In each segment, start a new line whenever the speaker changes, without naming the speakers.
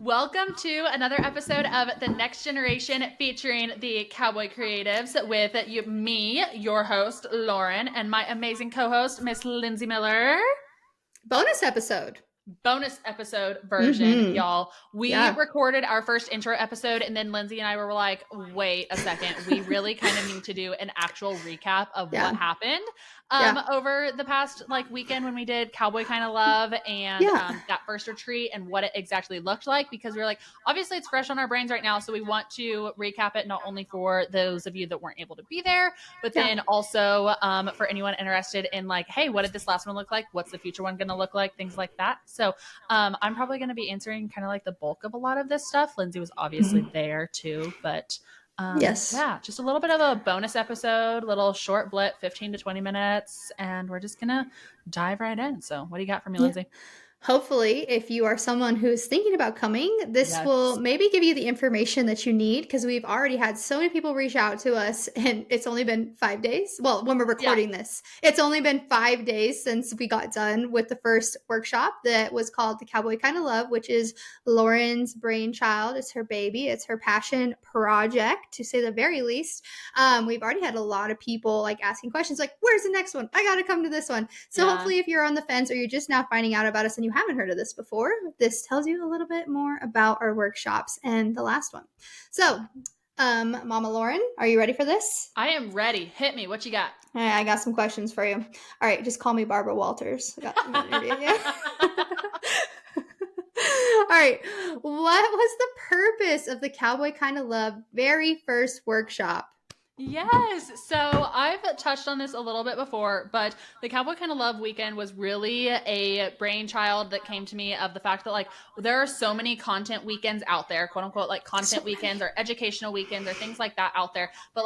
Welcome to another episode of The Next Generation featuring the Cowboy Creatives with me, your host, Lauren, and my amazing co-host, Miss Lindsay Miller.
Bonus episode.
Bonus episode version, y'all. We
Yeah.
recorded our first intro episode, and then Lindsay and I were like, wait a second. We really kind of need to do an actual recap of what happened over the past weekend when we did Cowboy Kind of Love and that first retreat and what it exactly looked like, because we were like, obviously it's fresh on our brains right now, so we want to recap it not only for those of you that weren't able to be there, but then also for anyone interested in hey, what did this last one look like? What's the future one going to look like? Things like that. So I'm probably going to be answering kind of the bulk of a lot of this stuff. Lindsay was obviously there too, but yeah, just a little bit of a bonus episode, little short blip, 15 to 20 minutes, and we're just going to dive right in. So what do you got for me, Lindsay?
Hopefully, if you are someone who is thinking about coming, this will maybe give you the information that you need, because we've already had so many people reach out to us, and it's only been 5 days. Well, when we're recording this, it's only been 5 days since we got done with the first workshop that was called the Cowboy Kind of Love, which is Lauren's brainchild. It's her baby. It's her passion project, to say the very least. We've already had a lot of people asking questions where's the next one? I got to come to this one. So hopefully if you're on the fence or you're just now finding out about us and you haven't heard of this before, this tells you a little bit more about our workshops and the last one. So, Mama Lauren, are you ready for this?
I am ready. Hit me. What you got?
I got some questions for you. All right, just call me Barbara Walters. All right, what was the purpose of the Cowboy Kind of Love very first workshop?
Yes. So I've touched on this a little bit before, but the Cowboy Kind of Love weekend was really a brainchild that came to me of the fact that there are so many content weekends out there, quote unquote, content weekends or educational weekends or things like that out there. But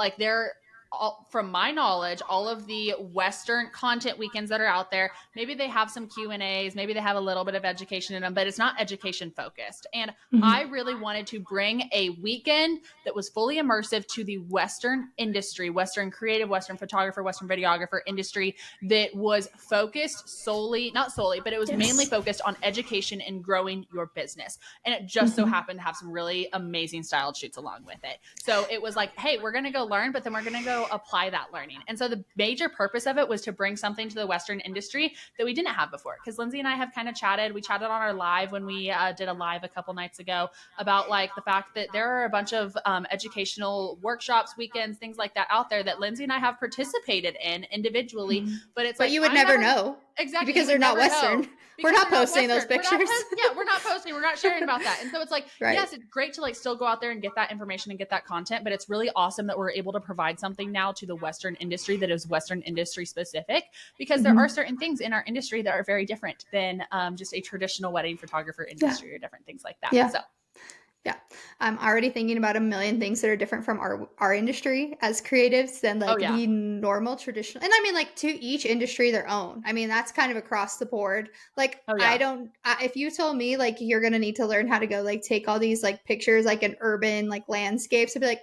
from my knowledge, all of the Western content weekends that are out there, maybe they have some Q&As, maybe they have a little bit of education in them, but it's not education focused. And I really wanted to bring a weekend that was fully immersive to the Western industry, Western creative, Western photographer, Western videographer industry that was focused solely, not solely, but it was mainly focused on education and growing your business. And it just so happened to have some really amazing styled shoots along with it. So it was hey, we're going to go learn, but then we're going to go apply that learning. And so the major purpose of it was to bring something to the Western industry that we didn't have before. Because Lindsay and I have kind of chatted. We chatted on our live when we did a live a couple nights ago about the fact that there are a bunch of educational workshops, weekends, things like that out there that Lindsay and I have participated in individually. But it's
you would never know.
Exactly.
Because they're not Western. We're not posting those pictures.
We're not posting. We're not sharing about that. And so it's yes, it's great to still go out there and get that information and get that content, but it's really awesome that we're able to provide something now to the Western industry that is Western industry specific, because there are certain things in our industry that are very different than just a traditional wedding photographer industry or different things like that. So.
Yeah. I'm already thinking about a million things that are different from our industry as creatives than the normal traditional. And I mean, to each industry their own. I mean, that's kind of across the board. If you told me you're going to need to learn how to go take all these pictures in urban landscapes, I'd be like,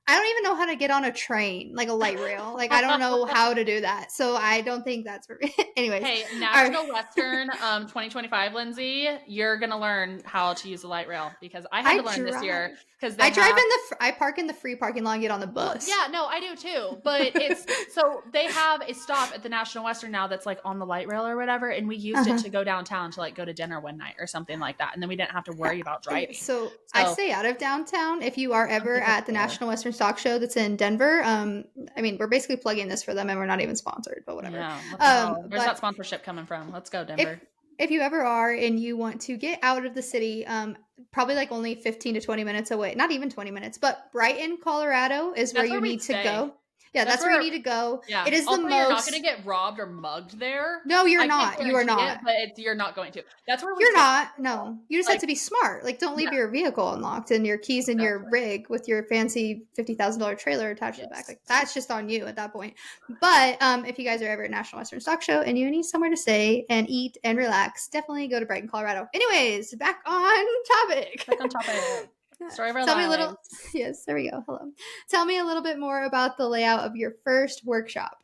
I don't even know how to get on a train, a light rail. I don't know how to do that. So I don't think that's for me. Anyways.
Hey, National Western 2025, Lindsay, you're going to learn how to use a light rail, because I had to learn this year.
I park in the free parking lot and get on the bus.
Well, yeah, no, I do too. But so they have a stop at the National Western now that's on the light rail or whatever. And we used it to go downtown to go to dinner one night or something like that. And then we didn't have to worry about driving.
So I stay out of downtown. If you are ever at the National Western Stock Show that's in Denver, I mean, we're basically plugging this for them and we're not even sponsored, but whatever.
No, where's that sponsorship coming from? Let's go, Denver.
If you ever are and you want to get out of the city, probably only 15 to 20 minutes away, not even 20 minutes, but Brighton, Colorado is where you need to go. Yeah, that's where you need to go.
Yeah.
It is
also,
the most.
You're not going to get robbed or mugged there.
No, you're not. You are not.
But you're not going to. That's where
you're not. No, you just have to be smart. Don't leave your vehicle unlocked and your keys in your rig with your fancy $50,000 trailer attached to the back. That's just on you at that point. But if you guys are ever at National Western Stock Show and you need somewhere to stay and eat and relax, definitely go to Brighton, Colorado. Anyways, back on topic.
Story of our lives.
Yes, there we go. Hello. Tell me a little bit more about the layout of your first workshop.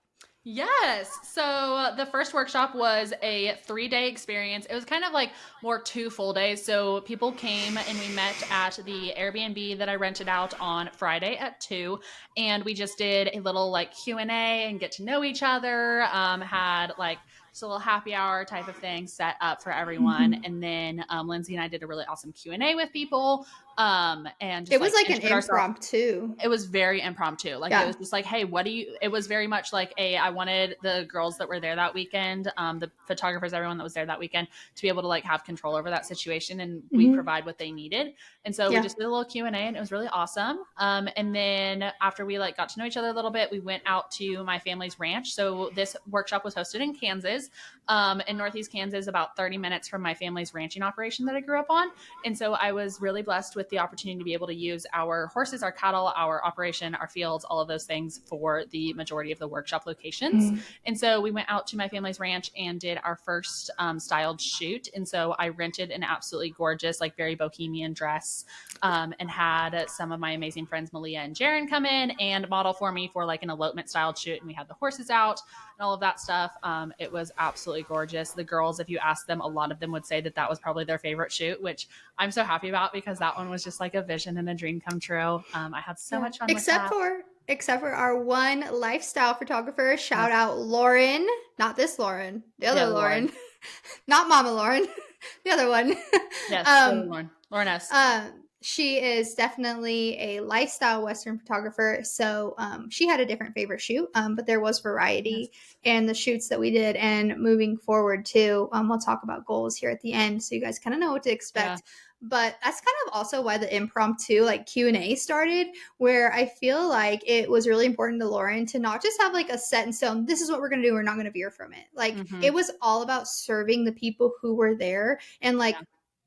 Yes. So the first workshop was a 3-day experience. It was kind of like more 2 full days. So people came and we met at the Airbnb that I rented out on Friday at 2, and we just did a little like Q&A and get to know each other. Had like just a little happy hour type of thing set up for everyone,
Mhm.
and then Lindsay and I did a really awesome Q&A with people, and just
It was
like
like an
introed ourselves.
impromptu.
It was very impromptu. Like it
Yeah.
was just like, hey, what do you? It was very much like I wanted the girls that were there that weekend, the photographers, everyone that was there that weekend, to be able to like have control over that situation, and we
Mhm.
provide what they needed. And so we
Yeah.
just did a little Q&A, and it was really awesome. And then after we like got to know each other a little bit, we went out to my family's ranch. So this workshop was hosted in Kansas, in Northeast Kansas, about 30 minutes from my family's ranching operation that I grew up on. And so I was really blessed with the opportunity to be able to use our horses, our cattle, our operation, our fields, all of those things for the majority of the workshop locations.
Mm.
And so we went out to my family's ranch and did our first styled shoot. And so I rented an absolutely gorgeous, like very bohemian dress, and had some of my amazing friends, Malia and Jaron, come in and model for me for like an elopement styled shoot. And we had the horses out and all of that stuff. It was absolutely gorgeous. The girls, if you ask them, a lot of them would say that that was probably their favorite shoot, which I'm so happy about because that one was just like a vision and a dream come true. I had so
Yeah.
much fun with that.
Except for our one lifestyle photographer, shout
Yes.
out Lauren, not this Lauren, the
The
other
other Lauren.
Lauren, not Mama Lauren, the other one.
Yes. The other
um,
Lauren. Lauren S.
she is definitely a lifestyle Western photographer. So she had a different favorite shoot, but there was variety
Yes.
in the shoots that we did. And moving forward too, we'll talk about goals here at the end, so you guys kind of know what to
Yeah.
expect. But that's kind of also why the impromptu like Q&A started, where I feel like it was really important to Lauren to not just have like a set in stone, this is what we're going to do, we're not going to veer from it. Like
Mm-hmm.
it was all about serving the people who were there and like
Yeah.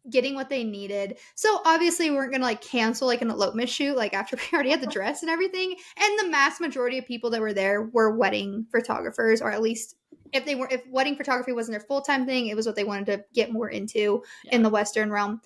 getting what they needed. So obviously we weren't gonna like cancel like an elopement shoot like after we already had the dress and everything. And the mass majority of people that were there were wedding photographers, or at least if wedding photography wasn't their full-time thing, it was what they wanted to get more into in
Yeah.
the Western realm.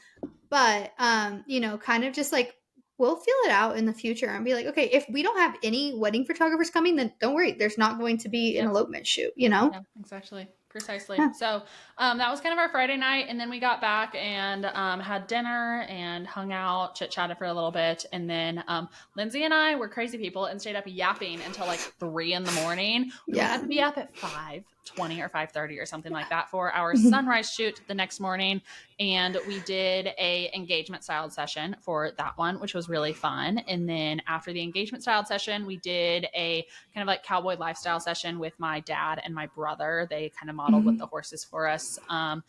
But kind of just like we'll feel it out in the future and be like, okay, if we don't have any wedding photographers coming, then don't worry, there's not going to be an
Yep.
elopement shoot, you know?
Yeah, exactly. Precisely.
Yeah.
So that was kind of our Friday night. And then we got back and had dinner and hung out, chit chatted for a little bit. And then Lindsay and I were crazy people and stayed up yapping until like 3 in the morning. We had
Yeah.
to be up at 5:20 or 5:30 or something like that for our
Mhm.
sunrise shoot the next morning. And we did a engagement styled session for that one, which was really fun. And then after the engagement styled session, we did a kind of like cowboy lifestyle session with my dad and my brother. They kind of modeled with the
Mhm.
horses for us. And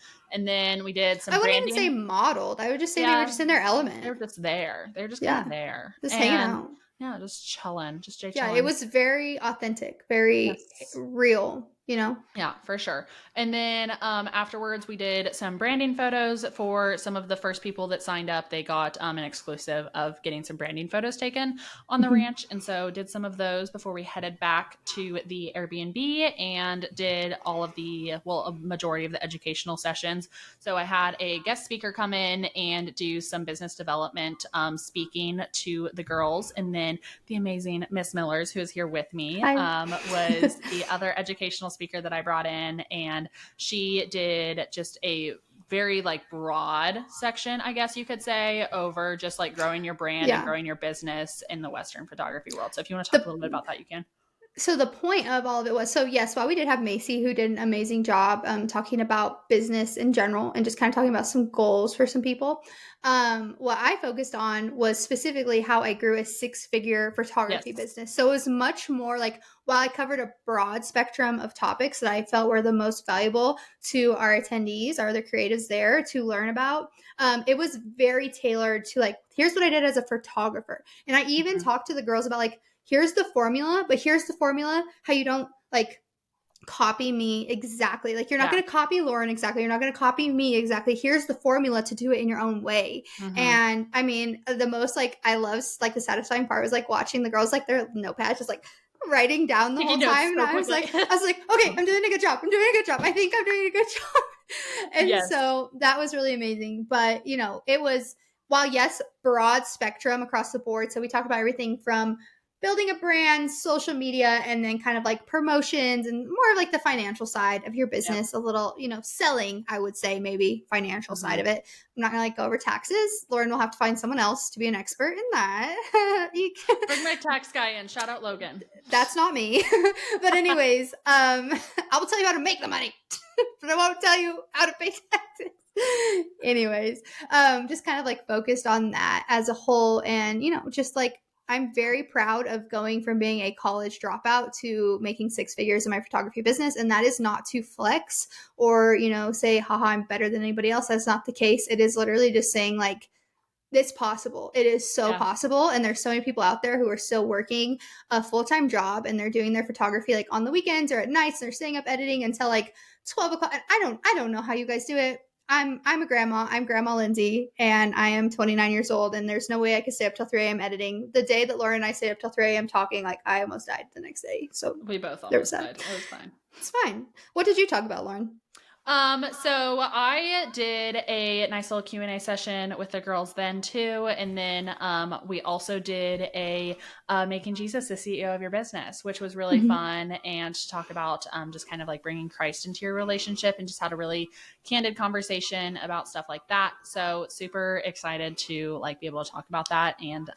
then we did some
I wouldn't even say
branding.
modeled. I would just say they were
Yeah,
just in their
they
element.
were just there. They were just kind of
Yeah.
there.
Just hanging
And
out.
yeah, just chilling, just Jay
Yeah, it
chilling.
was very authentic, very
Yes.
real, you know?
Yeah, for sure. And then afterwards, we did some branding photos for some of the first people that signed up. They got an exclusive of getting some branding photos taken on the
Mhm.
ranch. And so did some of those before we headed back to the Airbnb and did all of a majority of the educational sessions. So I had a guest speaker come in and do some business development speaking to the girls. And then the amazing Miss Millers, who is here with me,
Hi.
was the other educational speaker that I brought in. And she did just a very like broad section, I guess you could say, over just like growing your brand and
Yeah.
growing your business in the Western photography world. So if you want to talk a little bit
The
about that, you can.
So the point of all of it was, so yes, while we did have Macy who did an amazing job talking about business in general and just kind of talking about some goals for some people, what I focused on was specifically how I grew a 6-figure photography
Yes.
business. So it was much more like, while I covered a broad spectrum of topics that I felt were the most valuable to our attendees, our other creatives there to learn about, it was very tailored to like, here's what I did as a photographer. And I even
Mhm.
talked to the girls about like, here's the formula, but here's the formula how you don't like copy me exactly. Like you're not
Yeah.
going to copy Lauren exactly. You're not going to copy me exactly. Here's the formula to do it in your own way.
Mm-hmm.
And I mean, the most like I love like the satisfying part was like watching the girls like their notepads just like writing down the
Taking
whole
notes
time. And
so
I was
quickly.
like, okay, I'm doing a good job. I'm doing a good job. I think I'm doing a good job. And
Yes.
so that was really amazing. But it was, while yes, broad spectrum across the board. So we talk about everything from building a brand, social media, and then kind of like promotions and more of like the financial side of your
Yep.
business, a little, selling, I would say, maybe financial side
Mhm.
of it. I'm not gonna like go over taxes. Lauren will have to find someone else to be an expert in that.
Bring my tax guy in. Shout out Logan.
That's not me. But anyways, I will tell you how to make the money, but I won't tell you how to pay taxes. Anyways, just kind of like focused on that as a whole, and just like I'm very proud of going from being a college dropout to making six figures in my photography business. And that is not to flex or, say, haha, I'm better than anybody else. That's not the case. It is literally just saying, like, it's possible. It is so
Yeah.
possible. And there's so many people out there who are still working a full-time job and they're doing their photography like on the weekends or at nights. They're staying up editing until like 12 o'clock. And I don't know how you guys do it. I'm a grandma. I'm Grandma Lindsay, and I am 29 years old. And there's no way I could stay up till 3 a.m. editing. The day that Laura and I stayed up till 3 a.m. talking, like I almost died the next day. So
We both
there was
almost
that.
died. It was fine.
It's fine. What did you talk about, Lauren?
So I did a nice little Q&A session with the girls then too. And then we also did a Making Jesus the CEO of your business, which was really fun. And to talk about just kind of like bringing Christ into your relationship and just had a really candid conversation about stuff like that. So super excited to like be able to talk about that and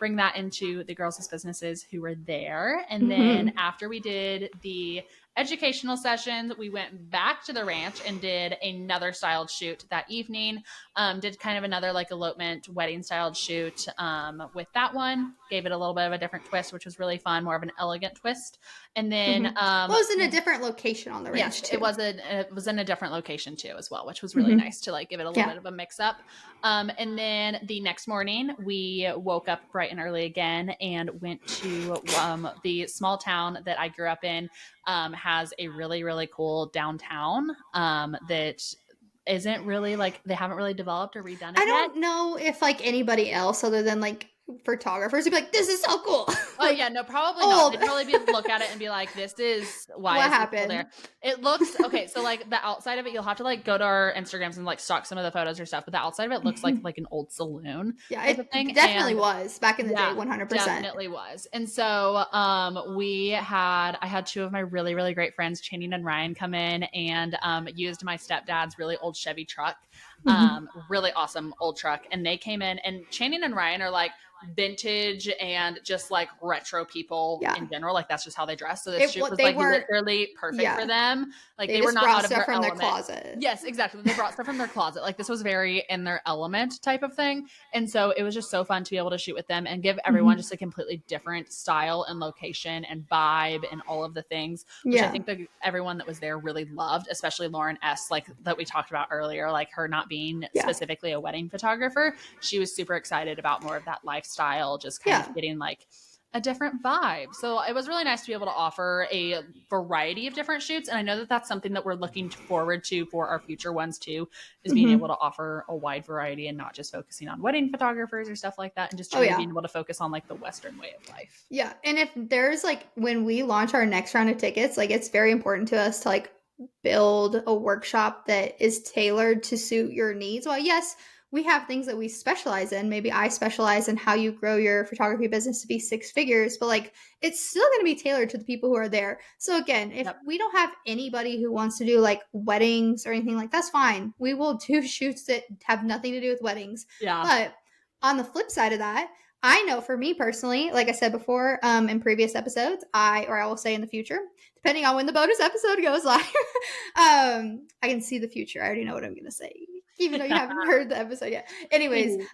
bring that into the girls' businesses who were there. And then after we did the educational sessions, we went back to the ranch and did another styled shoot that evening. Did kind of another like elopement wedding styled shoot with that one. Gave it a little bit of a different twist, which was really fun, more of an elegant twist. And then
Well, it was in a different location on the ranch
yes,
too.
it was in a different location too as well, which was really nice to like give it a little bit of a mix up. And then the next morning we woke up bright and early again and went to the small town that I grew up in. Has a really really cool downtown that isn't really like they haven't really developed or redone it
I
yet.
don't know if like anybody else other than like photographers would be like, this is so cool.
Oh
Like
yeah, no, probably not.
old.
They'd probably be look at it and be like, "This is why
What
is this still
happened?
there?" It looks okay. So like the outside of it, you'll have to like go to our Instagrams and like stalk some of the photos or stuff. But the outside of it looks like an old saloon
Yeah,
type of
it
thing,
definitely
and
was back in the day,
yeah,
100%.
definitely was. And so I had two of my really, really great friends, Channing and Ryan, come in and used my stepdad's really old Chevy truck. Really awesome old truck. And they came in and Channing and Ryan are like vintage and just like retro people
Yeah.
in general. Like that's just how they dress. So this shoot was
They
like
weren't,
literally perfect for
yeah.
them. Like
They
they were
just
not
brought
out of
stuff
their
from their
element.
closet.
Yes, exactly. They brought stuff from their closet. Like this was very in their element type of thing. And so it was just so fun to be able to shoot with them and give everyone just a completely different style and location and vibe and all of the things, which I
Yeah.
think that everyone that was there really loved, especially Lauren S., like that we talked about earlier, like her not being
Yeah.
specifically a wedding photographer. She was super excited about more of that lifestyle, just kind
Yeah.
of getting like a different vibe. So it was really nice to be able to offer a variety of different shoots. And I know that that's something that we're looking forward to for our future ones too, is being able to offer a wide variety and not just focusing on wedding photographers or stuff like that. And just
Oh
truly
yeah.
being able to focus on like the Western way of life.
Yeah. And if there's like, when we launch our next round of tickets, like it's very important to us to like build a workshop that is tailored to suit your needs. Well, yes, we have things that we specialize in. Maybe I specialize in how you grow your photography business to be six figures, but like it's still going to be tailored to the people who are there. So again, if we don't have anybody who wants to do like weddings or anything, like that's fine. We will do shoots that have nothing to do with weddings.
Yeah.
But on the flip side of that, I know for me personally, like I said before, in previous episodes, I will say in the future, depending on when the bonus episode goes live, I can see the future. I already know what I'm going to say, even though you haven't heard the episode yet. Anyways,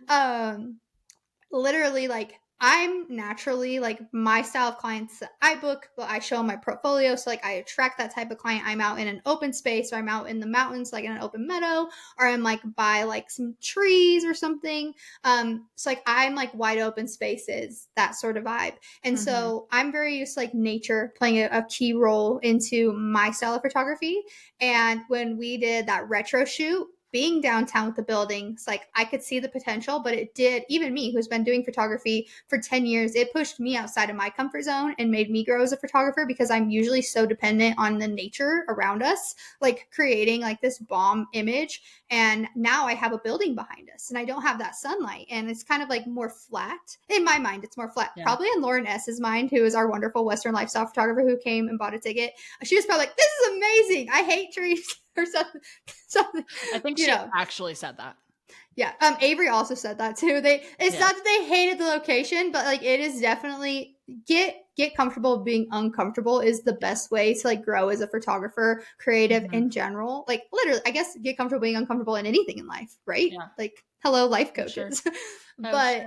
literally like I'm naturally like my style of clients that I book, but I show them my portfolio. So like I attract that type of client. I'm out in an open space or I'm out in the mountains, like in an open meadow, or I'm like by like some trees or something. So like I'm like wide open spaces, that sort of vibe. And so I'm very used to like nature playing a key role into my style of photography. And when we did that retro shoot, being downtown with the buildings, like I could see the potential, but it did, even me who's been doing photography for 10 years, it pushed me outside of my comfort zone and made me grow as a photographer because I'm usually so dependent on the nature around us, like creating like this bomb image. And now I have a building behind us and I don't have that sunlight. And it's kind of like more flat. In my mind, it's more flat.
Yeah.
Probably in Lauren S.'s mind, who is our wonderful Western lifestyle photographer who came and bought a ticket. She was probably like, this is amazing. I hate trees or something.
I think she actually said that.
Yeah. Avery also said that too. It's not that they hated the location, but like it is definitely get comfortable being uncomfortable is the best way to like grow as a photographer, creative in general. Like literally, I guess get comfortable being uncomfortable in anything in life, right?
Yeah.
Like hello, life coaches.
Sure.
But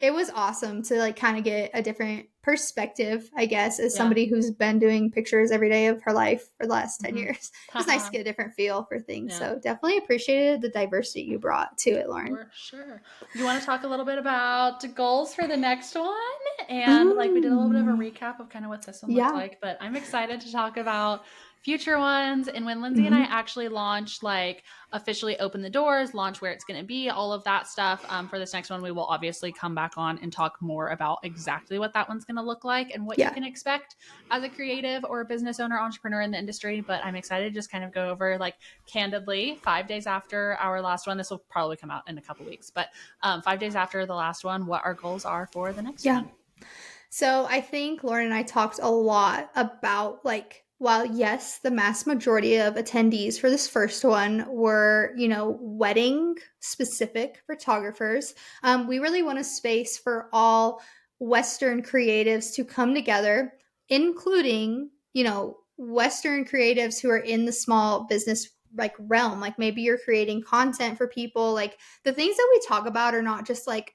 it was awesome to like kind of get a different perspective, I guess, as somebody who's been doing pictures every day of her life for the last 10 years. It's nice to get a different feel for things. Yeah. So definitely appreciated the diversity you brought to it, Lauren.
For sure. You want to talk a little bit about goals for the next one? And like we did a little bit of a recap of kind of what this one looks like, but I'm excited to talk about future ones. And when Lindsay and I actually launch, like officially open the doors, launch where it's going to be, all of that stuff for this next one, we will obviously come back on and talk more about exactly what that one's going to look like and what you can expect as a creative or a business owner, entrepreneur in the industry. But I'm excited to just kind of go over like candidly 5 days after our last one. This will probably come out in a couple weeks, but 5 days after the last one, what our goals are for the next one.
So I think Lauren and I talked a lot about like, while yes, the mass majority of attendees for this first one were, you know, wedding specific photographers, we really want a space for all Western creatives to come together, including, you know, Western creatives who are in the small business like realm. Like maybe you're creating content for people. Like the things that we talk about are not just like,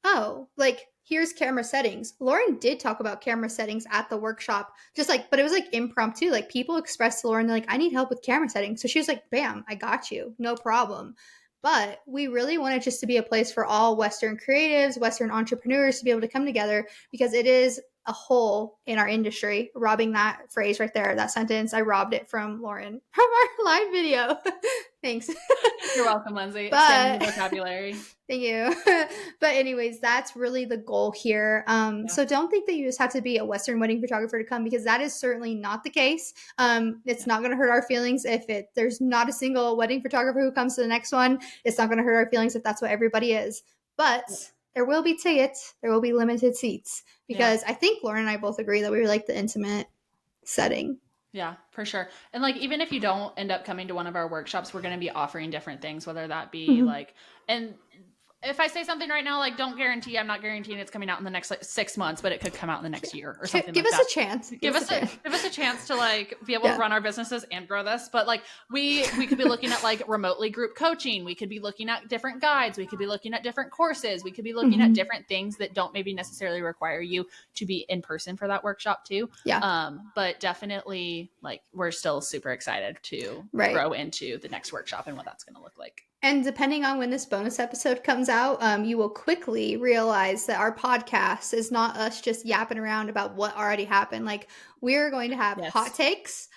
oh, like here's camera settings. Lauren did talk about camera settings at the workshop, just like, but it was like impromptu. Like people expressed to Lauren, they're like, I need help with camera settings. So she was like, bam, I got you. No problem. But we really want it just to be a place for all Western creatives, Western entrepreneurs to be able to come together because it is a hole in our industry. Robbing that phrase right there, that sentence, I robbed it from Lauren from our live video. Thanks.
You're welcome, Lindsay. Expanding the vocabulary.
Thank you. But anyways, that's really the goal here. So don't think that you just have to be a Western wedding photographer to come because that is certainly not the case. It's not going to hurt our feelings if there's not a single wedding photographer who comes to the next one. It's not going to hurt our feelings if that's what everybody is. But there will be tickets. There will be limited seats because I think Lauren and I both agree that we like the intimate setting.
Yeah, for sure. And like, even if you don't end up coming to one of our workshops, we're going to be offering different things, whether that be like, and if I say something right now, like don't guarantee, I'm not guaranteeing it's coming out in the next like 6 months, but it could come out in the next year or something.
Give
like
us
that.
A chance.
Give us a chance to like be able to run our businesses and grow this. But like we could be looking at like remotely group coaching. We could be looking at different guides. We could be looking at different courses. We could be looking at different things that don't maybe necessarily require you to be in person for that workshop too. But definitely like we're still super excited to grow into the next workshop and what that's going to look like.
And depending on when this bonus episode comes out, you will quickly realize that our podcast is not us just yapping around about what already happened. Like we're going to have hot takes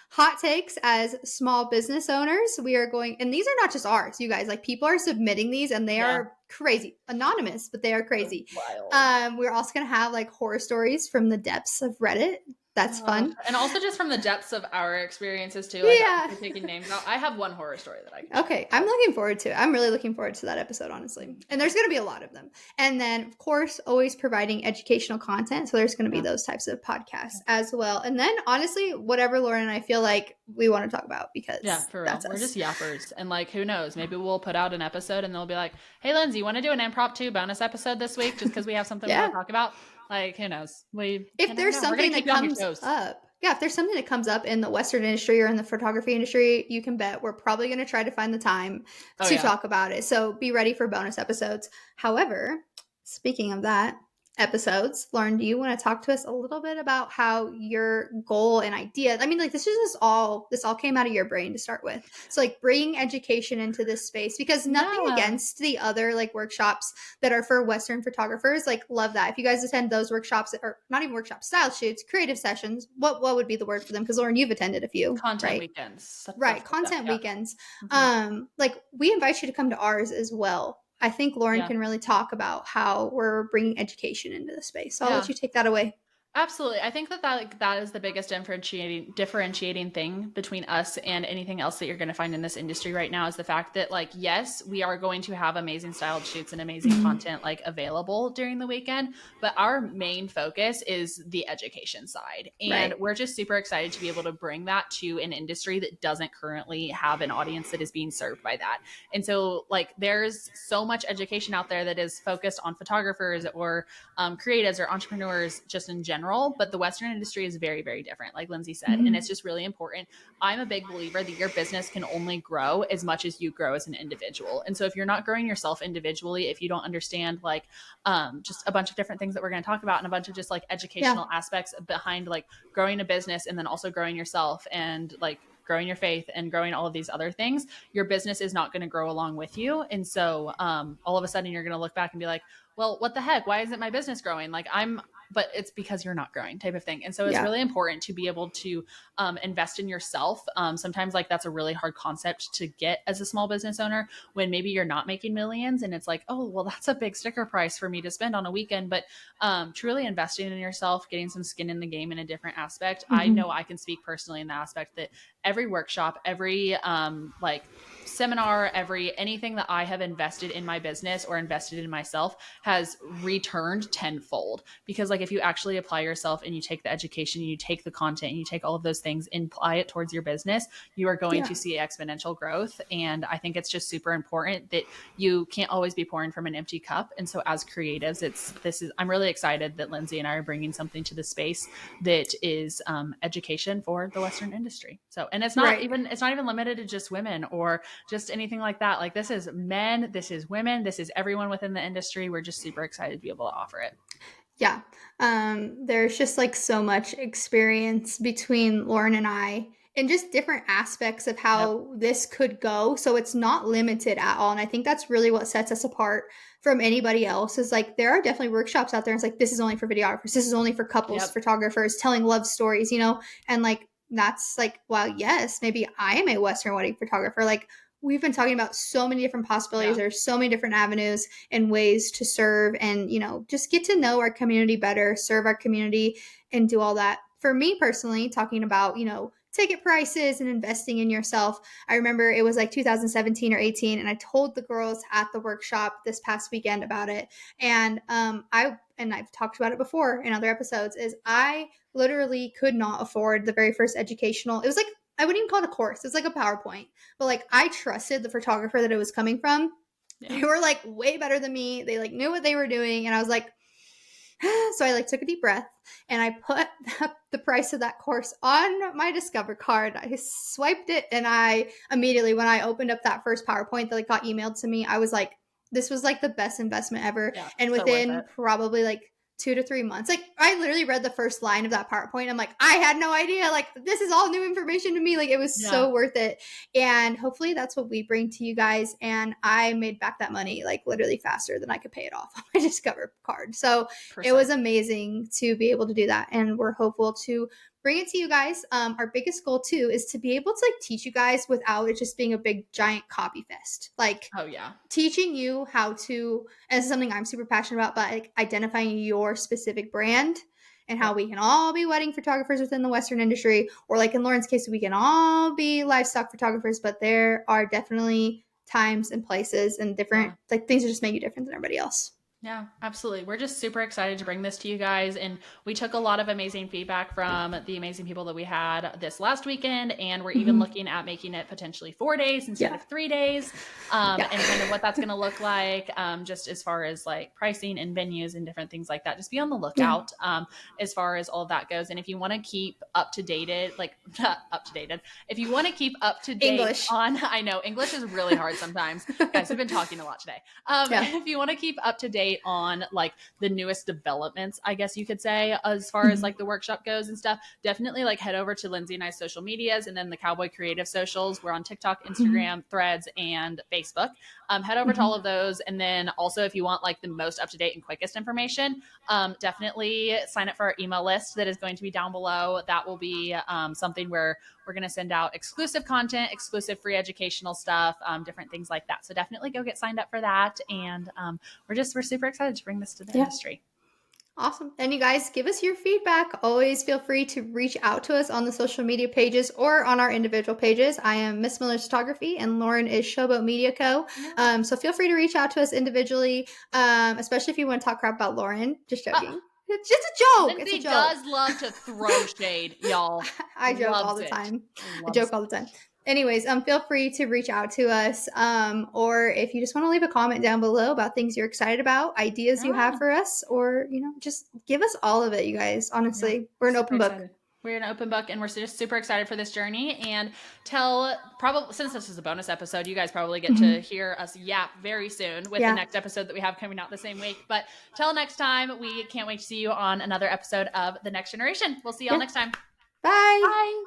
as small business owners. We are going, and these are not just ours, you guys, like people are submitting these and they are crazy, anonymous, but they are crazy. We're also going to have like horror stories from the depths of Reddit. That's fun.
And also just from the depths of our experiences too. Like taking names out. I have one horror story that I can share.
I'm looking forward to it. I'm really looking forward to that episode, honestly. And there's going to be a lot of them. And then, of course, always providing educational content. So there's going to be those types of podcasts as well. And then, honestly, whatever Lauren and I feel like we want to talk about because
for real. We're just yappers. And like, who knows? Maybe we'll put out an episode and they'll be like, hey, Lindsay, you want to do an impromptu bonus episode this week just because we have something we want to talk about? Like, who knows?
If there's something that comes up, if there's something that comes up in the Western industry or in the photography industry, you can bet we're probably going to try to find the time to talk about it. So be ready for bonus episodes. However, speaking of that, episodes. Lauren, do you want to talk to us a little bit about how your goal and idea, I mean, like this all came out of your brain to start with. So like bringing education into this space, because nothing
Yeah.
against the other like workshops that are for Western photographers, like love that. If you guys attend those workshops, or not even workshops, style shoots, creative sessions, what would be the word for them? Because Lauren, you've attended a few,
Content
right?
weekends, stuff
Right,
like that.
content
Yeah.
weekends.
Mhm.
Like we invite you to come to ours as well. I think Lauren
Yeah.
can really talk about how we're bringing education into the space. So I'll let
Yeah.
you take that away.
Absolutely. I think that like, that is the biggest differentiating thing between us and anything else that you're going to find in this industry right now is the fact that like yes, we are going to have amazing styled shoots and amazing content like available during the weekend, but our main focus is the education side. And
Right.
we're just super excited to be able to bring that to an industry that doesn't currently have an audience that is being served by that. And so like there's so much education out there that is focused on photographers or creatives or entrepreneurs just in general, but the Western industry is very, very different, like Lindsay said. And it's just really important. I'm a big believer that your business can only grow as much as you grow as an individual. And so if you're not growing yourself individually, if you don't understand like just a bunch of different things that we're going to talk about and a bunch of just like
Yeah.
educational aspects behind like growing a business and then also growing yourself and like growing your faith and growing all of these other things, your business is not going to grow along with you. And so all of a sudden you're going to look back and be like, well, what the heck? Why isn't my business growing? Like but it's because you're not growing type of thing. And so it's
Yeah.
really important to be able to invest in yourself. Sometimes like that's a really hard concept to get as a small business owner when maybe you're not making millions and it's like, oh, well, that's a big sticker price for me to spend on a weekend. But truly investing in yourself, getting some skin in the game in a different aspect. I know I can speak personally in the aspect that every workshop, every like seminar, every anything that I have invested in my business or invested in myself has returned tenfold. Because like if you actually apply yourself and you take the education, you take the content, and you take all of those things and apply it towards your business, you are going
Yeah.
to see exponential growth. And I think it's just super important that you can't always be pouring from an empty cup. And so as creatives, I'm really excited that Lindsay and I are bringing something to the space that is education for the Western industry. So, and
Right.
it's not even limited to just women or just anything like that. Like this is men, this is women, this is everyone within the industry. We're just super excited to be able to offer it.
Yeah. There's just like so much experience between Lauren and I and just different aspects of
Yep.
how this could go. So it's not limited at all. And I think that's really what sets us apart from anybody else is like there are definitely workshops out there. And it's like this is only for videographers, this is only for couples
Yep.
photographers telling love stories, and like that's like, wow, yes, maybe I am a Western wedding photographer. Like we've been talking about so many different possibilities.
Yeah.
There's so many different avenues and ways to serve and, just get to know our community better, serve our community, and do all that. For me personally, talking about, ticket prices and investing in yourself. I remember it was like 2017 or 18, and I told the girls at the workshop this past weekend about it. And I've talked about it before in other episodes, is I literally could not afford the very first educational. It was like I wouldn't even call it a course. It was like a PowerPoint. But like I trusted the photographer that it was coming from.
Yeah.
They were like way better than me. They like knew what they were doing. And I was like, so I like took a deep breath and I put the price of that course on my Discover card. I swiped it and I immediately, when I opened up that first PowerPoint that like got emailed to me, I was like, this was like the best investment ever.
Yeah.
And
So worth
within
it.
probably like 2 to 3 months, like I literally read the first line of that PowerPoint. I'm like, I had no idea. Like this is all new information to me. Like it was
Yeah.
so worth it. And hopefully that's what we bring to you guys. And I made back that money like literally faster than I could pay it off on my Discover card. So it was amazing to be able to do that. And we're hopeful to bring it to you guys. Our biggest goal too is to be able to like teach you guys without it just being a big giant copy fest. Like
Oh yeah.
teaching you how to, and this is something I'm super passionate about, but like identifying your specific brand and how we can all be wedding photographers within the Western industry, or like in Lauren's case, we can all be livestock photographers, but there are definitely times and places and different like things that just make you different than everybody else.
Yeah, absolutely. We're just super excited to bring this to you guys. And we took a lot of amazing feedback from the amazing people that we had this last weekend. And we're even looking at making it potentially 4 days instead of 3 days, and kind of what that's going to look like, just as far as like pricing and venues and different things like that. Just be on the lookout as far as all of that goes. And if you want to keep up to date, if you want to keep up to date
English.
I know English is really hard sometimes. Guys, we've been talking a lot today. If you want to keep up to date update on like the newest developments, I guess you could say, as far as like the workshop goes and stuff, definitely like head over to Lindsay and I's social medias, and then the Cowboy Creative socials. We're on TikTok, Instagram, Threads, and Facebook. Head over to all of those. And then also, if you want like the most up to date and quickest information, definitely sign up for our email list that is going to be down below. That will be something where we're going to send out exclusive content, exclusive free educational stuff, different things like that. So definitely go get signed up for that. And we're super excited to bring this to the industry.
Awesome. And you guys, give us your feedback. Always feel free to reach out to us on the social media pages or on our individual pages. I am Miss Miller's Photography and Lauren is Showboat Media Co. So feel free to reach out to us individually, especially if you want to talk crap about Lauren. Just joking. It's just a joke.
Lindsay
it's a joke.
does love to throw shade, y'all.
I joke all the time. I joke all the time. Anyways, feel free to reach out to us, or if you just want to leave a comment down below about things you're excited about, ideas you have for us, or just give us all of it, you guys. Honestly, we're an open book.
We're an open book, and we're just super excited for this journey. And probably since this is a bonus episode, you guys probably get to hear us yap very soon with the next episode that we have coming out the same week. But till next time, we can't wait to see you on another episode of The Next Generation. We'll see y'all next time.
Bye.
Bye.